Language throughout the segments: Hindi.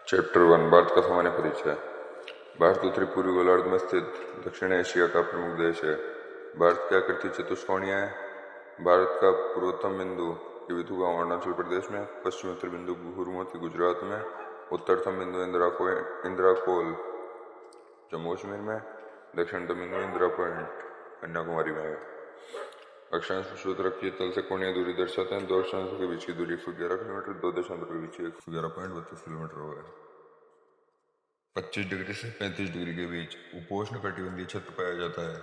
चैप्टर 1 भारत का सामान्य परिचय। भारत उत्तरी पूर्वी गोलार्ध में स्थित दक्षिण एशिया का प्रमुख देश है। भारत की आकृति चतुष्कोणीय है। भारत का पूर्वोत्तर बिंदु किविथु गांव अरुणाचल प्रदेश में, पश्चिमोत्तर बिंदु गुरुमती गुजरात में, उत्तरतम बिंदु इंदिरा कोल जम्मू कश्मीर में, दक्षिणतम बिंदु इंदिरा पॉइंट कन्याकुमारी में है। अक्षांश सूत्रक के तल से कोणीय दूरी दर्शाते हैं। दो अक्षांशों के बीच की दूरी 111 किलोमीटर, दो देशांतरों के बीच 111.32 किलोमीटर होगा। 25 डिग्री से 35 डिग्री के बीच उपोष्ण कटिबंधीय क्षेत्र पाया जाता है।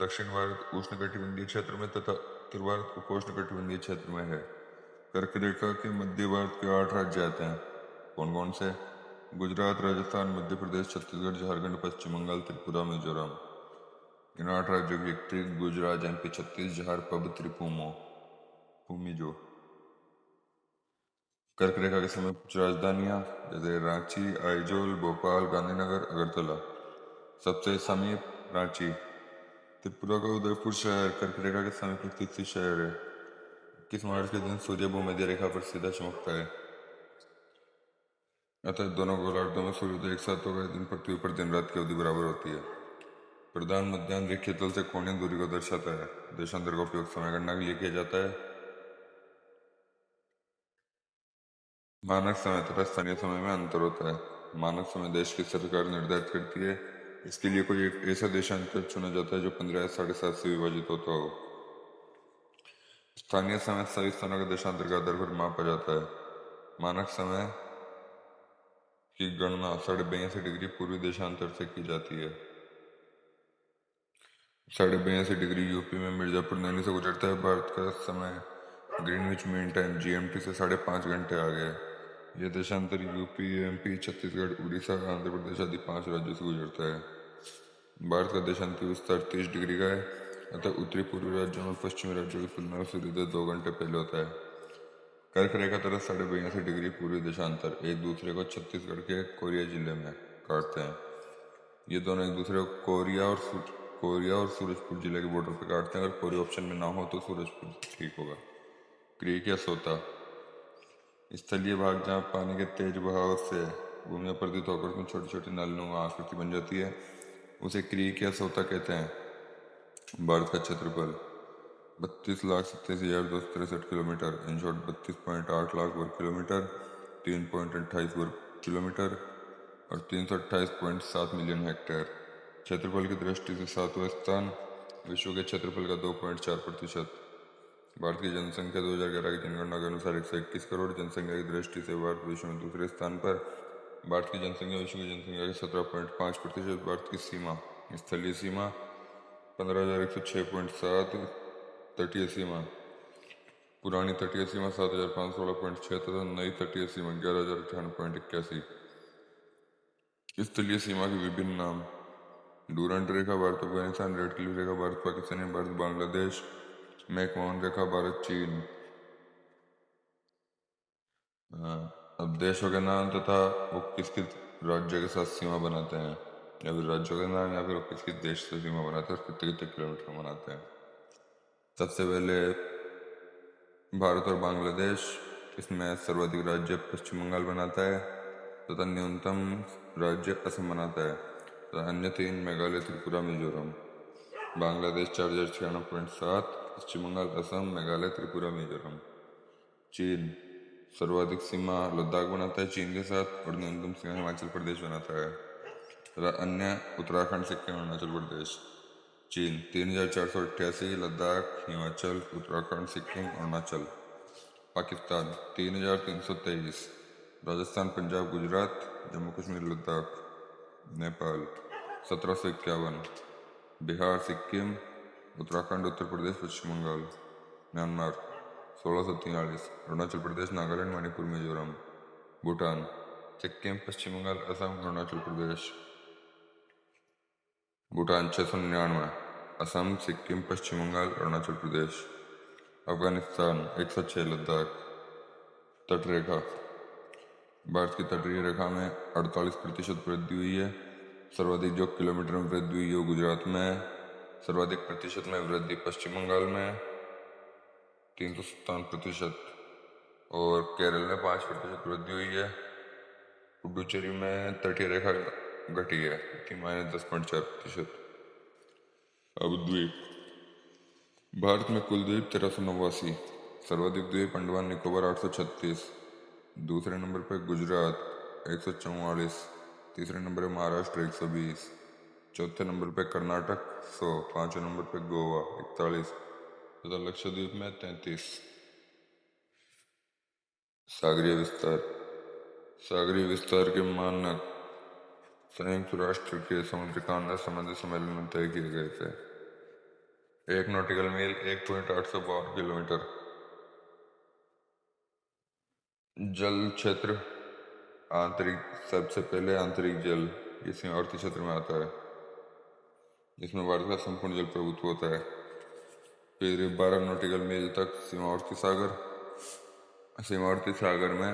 दक्षिण भारत उष्ण कटिबंधीय क्षेत्र में तथा उत्तर भारत उपोष्ण कटिबंधीय क्षेत्र में है। कर्क रेखा के मध्य भारत के 8 राज्य आते हैं। कौन कौन से? गुजरात, राजस्थान, मध्य प्रदेश, छत्तीसगढ़, झारखंड, पश्चिम बंगाल, त्रिपुरा, मिजोरम। इन 8 राज्यों की एक गुजरात, MP, छत्तीस, झार, पब, त्रिपुमो, भूमिजो। कर्क रेखा के समय कुछ राजधानियां जैसे रांची, आइजोल, भोपाल, गांधीनगर, अगरतला। सबसे समीप रांची। त्रिपुरा का उदयपुर शहर कर्क रेखा के समीप स्थित शहर है। 21 मार्च के दिन सूर्य भूमध्य रेखा पर सीधा चमकता है। अतः दोनों गोलार्धों में सूर्योदय एक साथ होगा। दिन पृथ्वी पर दिन रात की अवधि बराबर होती है। प्रधान मध्याह्न रेखीय तल से कोणीय दूरी को दर्शाता है। देशांतर का उपयोग समय गणना के लिए किया जाता है। मानक समय तथा स्थानीय समय में अंतर होता है। मानक समय देश की सरकार निर्धारित करती है। इसके लिए कोई एक ऐसा देशांतर चुना जाता है जो 15 या 7.5 से विभाजित होता हो। स्थानीय समय सभी स्थानों के देशांतर के आधार पर मापा जाता है। मानक समय की गणना 82.5 डिग्री पूर्वी देशांतर से की जाती है। 82.5 डिग्री यूपी में मिर्जापुर नैनी से गुजरता है। भारत का समय ग्रीनविच मीन टाइम GMT से 5.5 घंटे आगे है। यह देशांतर यूपी, MP, छत्तीसगढ़, उड़ीसा, आंध्र प्रदेश आदि 5 राज्यों से गुजरता है। भारत का देशांतर विस्तार 30 डिग्री का है। अतः उत्तरी पूर्वी राज्यों में पश्चिमी राज्यों की तुलना में सूर्योदय 2 घंटे पहले होता है। कर्क रेखा तरह 82.5 डिग्री पूर्वी देशांतर एक दूसरे को छत्तीसगढ़ के कोरिया जिले में काटते हैं। ये दोनों एक दूसरे को कोरिया और सूरजपुर जिले के बॉर्डर पर काटते हैं। अगर कोरिया ऑप्शन में ना हो तो सूरजपुर ठीक होगा। क्रीक या सोता स्थलीय भाग जहाँ पानी के तेज बहाव से भूमि में प्रतीत होकर उसमें छोटी छोटी नालियों आकृति बन जाती है, उसे क्रीक या सोता कहते हैं। भारत का क्षेत्रफल 32,87,263 किलोमीटर, इन शॉर्ट 32.8 लाख वर्ग किलोमीटर, 3.28 वर्ग किलोमीटर और 328.7 मिलियन हेक्टेयर। क्षेत्रफल की दृष्टि से 7वां स्थान, विश्व के क्षेत्रफल का 2.4%। भारत की जनसंख्या 2011 की जनगणना के अनुसार 121 करोड़। जनसंख्या की दृष्टि से भारत विश्व में दूसरे स्थान पर। भारत की जनसंख्या विश्व की जनसंख्या के 17.5%। भारत की सीमा स्थलीय सीमा 15,106.7, तटीय सीमा पुरानी तटीय सीमा 7,516.6 तथा नई तटीय सीमा 11,098.81। स्थलीय सीमा के विभिन्न नाम: डूरंट रेखा भारत अफगानिस्तान, रेड क्लिफ रेखा भारत पाकिस्तान, भारत बांग्लादेश, मैकमोहन रेखा भारत चीन। अब देशों के नाम तथा वो किस किस राज्य के साथ सीमा बनाते हैं, या फिर राज्यों के नाम, या फिर किस किस देश से सीमा बनाते हैं और कितने कितने किलोमीटर बनाते हैं। सबसे पहले भारत और बांग्लादेश, इसमें सर्वाधिक राज्य पश्चिम बंगाल बनाता है तथा न्यूनतम राज्य असम बनाता है तथा अन्य 3 मेघालय, त्रिपुरा, मिजोरम। बांग्लादेश 4,096.7, पश्चिम बंगाल, असम, मेघालय, त्रिपुरा, मिजोरम। चीन सर्वाधिक सीमा लद्दाख बनाता है चीन के साथ, और न्यूनतम सीमा हिमाचल प्रदेश बनाता है तथा अन्य उत्तराखंड, सिक्किम, अरुणाचल प्रदेश। चीन 3,488, लद्दाख, हिमाचल, उत्तराखंड, सिक्किम, अरुणाचल। पाकिस्तान 3,323, राजस्थान, पंजाब, गुजरात, जम्मू कश्मीर, लद्दाख। नेपाल 1,751, बिहार, सिक्किम, उत्तराखंड, उत्तर प्रदेश, पश्चिम बंगाल। म्यांमार 1,643, अरुणाचल प्रदेश, नागालैंड, मणिपुर, मिजोरम। भूटान सिक्किम, पश्चिम बंगाल, असम, अरुणाचल प्रदेश। भूटान 699, असम, सिक्किम, पश्चिम बंगाल, अरुणाचल प्रदेश। अफगानिस्तान 106, लद्दाख। तटरेखा भारत की तटीय रेखा में 48% वृद्धि हुई है। सर्वाधिक जो किलोमीटर में वृद्धि हुई है वो गुजरात में है। सर्वाधिक प्रतिशत में वृद्धि पश्चिम बंगाल में 357%, और केरल में 5% वृद्धि हुई है। पुडुचेरी में तटीय रेखा घटी है कि -10.4%। अब द्वीप। भारत में कुल द्वीप 1389, सर्वाधिक द्वीप अंडमान निकोबार 836, दूसरे नंबर पर गुजरात 144, तीसरे नंबर पर महाराष्ट्र 120, चौथे नंबर पर कर्नाटक 100, पांचवें नंबर पर गोवा 41 तथा लक्षद्वीप में 33। सागरीय विस्तार। सागरीय विस्तार के मानक संयुक्त राष्ट्र के समुद्री संबंधी सम्मेलन में तय किए गए थे। 1 नॉटिकल मील 1.852 किलोमीटर। जल क्षेत्र आंतरिक। सबसे पहले आंतरिक जल ये सीमावर्ती क्षेत्र में आता है, जिसमें भारत का संपूर्ण जल प्रभुत्व होता है। फिर 12 नॉटिकल मील तक सीमावर्ती सागर। सीमावर्ती सागर में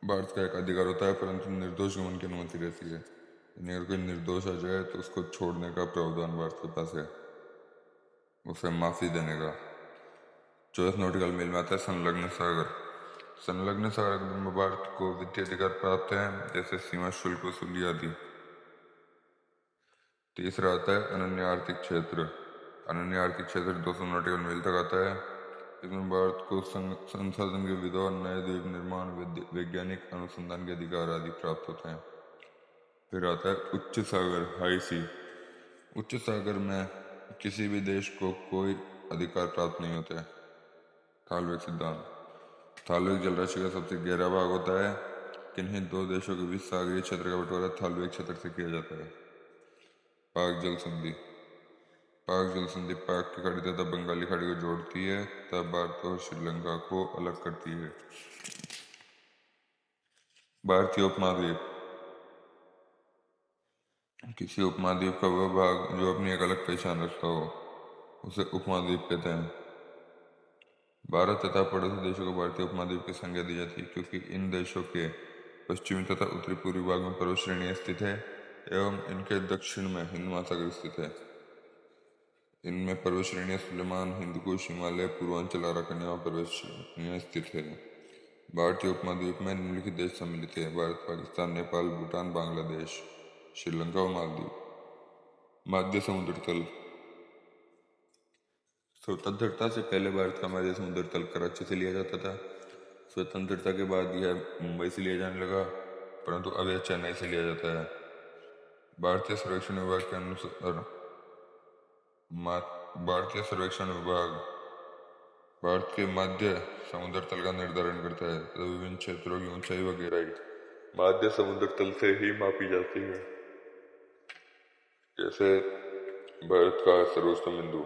भारत का एक अधिकार होता है, परंतु निर्दोष गमन की अनुमति रहती है। अगर कोई निर्दोष आ जाए तो उसको छोड़ने का प्रावधान भारत के पास है, उसे माफी देने का। 24 नॉटिकल मील में आता है संलग्न सागर। संलग्न सागर में भारत को वित्तीय अधिकार प्राप्त है, जैसे सीमा शुल्क वसूली आदि। तीसरा आता है अनन्य आर्थिक क्षेत्र। अनन्य आर्थिक क्षेत्र 200 नॉटिकल मील तक आता है, इसमें भारत को संसाधन के वितरण, नए द्वीप निर्माण, वैज्ञानिक अनुसंधान के अधिकार आदि प्राप्त होते हैं। फिर आता है उच्च सागर, हाई सी। उच्च सागर में किसी भी देश को कोई अधिकार प्राप्त नहीं होते। थालवेग सिद्धांत। थालवेग जलराशि का सबसे गहरा भाग होता है। किन्हीं दो देशों के बीच सागरीय क्षेत्र का बंटवारा थालवेग क्षेत्र से किया जाता है। पाक जल संधि। पाक जल संधि पाक की खाड़ी तथा बंगाली खाड़ी को जोड़ती है तथा भारत और श्रीलंका को अलग करती है। भारतीय उपमहाद्वीप। किसी उपमहाद्वीप का वह भाग जो अपनी एक अलग पहचान रखता हो उसे उपमहाद्वीप कहते हैं। भारत तथा पड़ोसी देशों को भारतीय उपमहाद्वीप की संज्ञा दी जाती है, क्योंकि इन देशों के पश्चिमी तथा उत्तरी पूर्वी भाग में पर्वत श्रेणियां स्थित है एवं इनके दक्षिण में हिंद महासागर स्थित है। इनमें पर्वत श्रेणियां सुलेमान, हिंदकुश, हिमालय, पूर्वांचल, अराकनिया पर्वत श्रेणियां स्थित है। भारतीय उपमहाद्वीप में निम्नलिखित देश सम्मिलित है: भारत, पाकिस्तान, नेपाल, भूटान, बांग्लादेश, श्रीलंका और मालदीव। मध्य समुद्र तल। स्वतंत्रता से पहले भारत का मध्य समुद्र तल कराची से लिया जाता था। स्वतंत्रता के बाद यह मुंबई से लिया जाने लगा, परंतु अब यह चेन्नई से लिया जाता है। भारतीय सर्वेक्षण विभाग के अनुसार भारतीय सर्वेक्षण विभाग भारत के मध्य समुद्र तल का निर्धारण करता है तथा विभिन्न क्षेत्रों की ऊंचाई व गहराई मध्य समुद्र तल से ही मापी जाती है। जैसे भारत का सर्वोच्चतम बिंदु।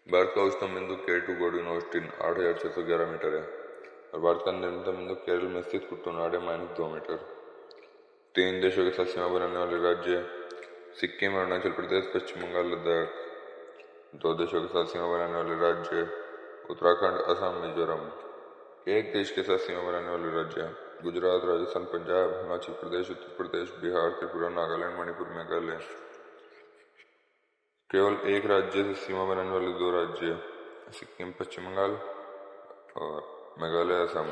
भारत का उच्चतम बिंदु K2 गॉडविन ऑस्टिन 8611 मीटर है और भारत का निम्नतम बिंदु केरल में स्थित कुट्टनाड है -2 मीटर। 3 देशों के साथ सीमा बनाने वाले राज्य सिक्किम, अरुणाचल प्रदेश, पश्चिम बंगाल, लद्दाख। 2 देशों के साथ सीमा बनाने वाले राज्य उत्तराखंड, असम, मिजोरम। 1 देश के साथ सीमा बनाने वाले राज्य गुजरात, राजस्थान, पंजाब, हिमाचल प्रदेश, उत्तर प्रदेश, बिहार, त्रिपुरा, नागालैंड, मणिपुर, मेघालय। केवल 1 राज्य से सीमा बनाने वाले 2 राज्य सिक्किम, पश्चिम बंगाल और मेघालय, असम।